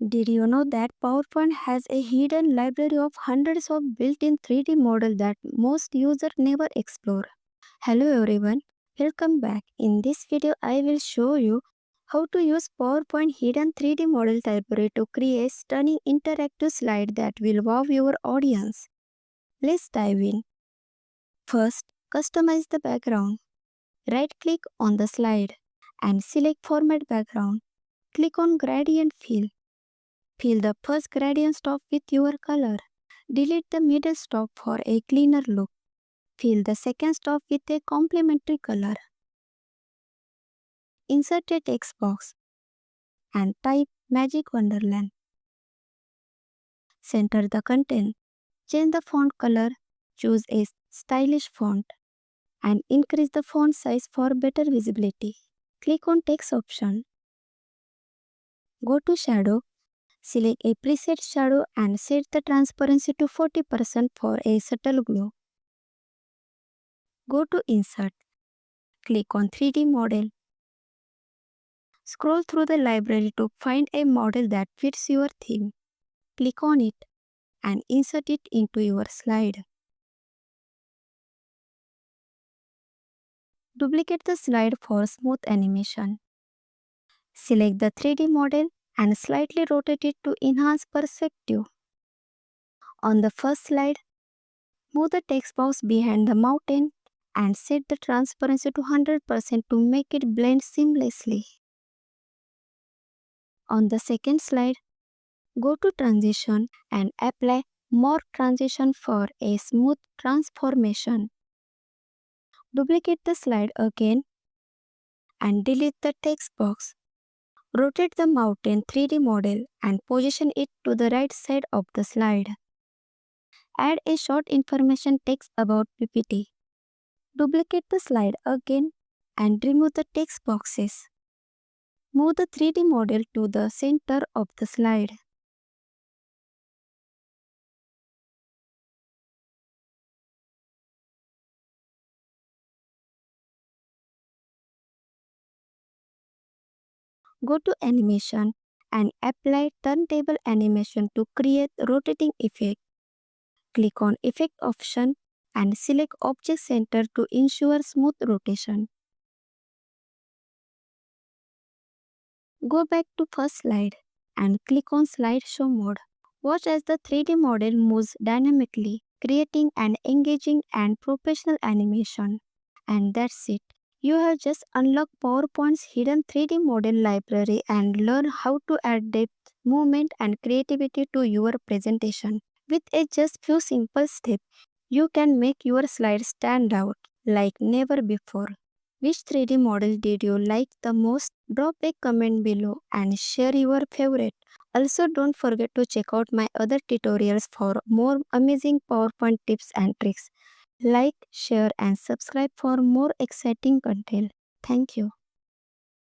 Did you know that PowerPoint has a hidden library of hundreds of built-in 3D models that most users never explore? Hello everyone, welcome back. In this video, I will show you how to use PowerPoint hidden 3D model library to create stunning interactive slide that will wow your audience. Let's dive in. First, customize the background. Right-click on the slide and select Format Background. Click on Gradient Fill. Fill the first gradient stop with your color. Delete the middle stop for a cleaner look. Fill the second stop with a complementary color. Insert a text box and type Magic Wonderland. Center the content. Change the font color. Choose a stylish font and increase the font size for better visibility. Click on Text option. Go to Shadow. Select a preset shadow and set the transparency to 40% for a subtle glow. Go to Insert. Click on 3D model. Scroll through the library to find a model that fits your theme. Click on it and insert it into your slide. Duplicate the slide for smooth animation. Select the 3D model and slightly rotate it to enhance perspective. On the first slide, move the text box behind the mountain and set the transparency to 100% to make it blend seamlessly. On the second slide, go to Transition and apply Morph Transition for a smooth transformation. Duplicate the slide again and delete the text box. Rotate the mountain 3D model and position it to the right side of the slide. Add a short information text about PPT. Duplicate the slide again and remove the text boxes. Move the 3D model to the center of the slide. Go to Animation and apply Turntable Animation to create rotating effect. Click on Effect option and select Object Center to ensure smooth rotation. Go back to first slide and click on Slideshow mode. Watch as the 3D model moves dynamically, creating an engaging and professional animation. And that's it. You have just unlocked PowerPoint's hidden 3D model library and learn how to add depth, movement, and creativity to your presentation. With a just few simple steps, you can make your slides stand out like never before. Which 3D model did you like the most? Drop a comment below and share your favorite. Also, don't forget to check out my other tutorials for more amazing PowerPoint tips and tricks. Like, share and subscribe for more exciting content. Thank you.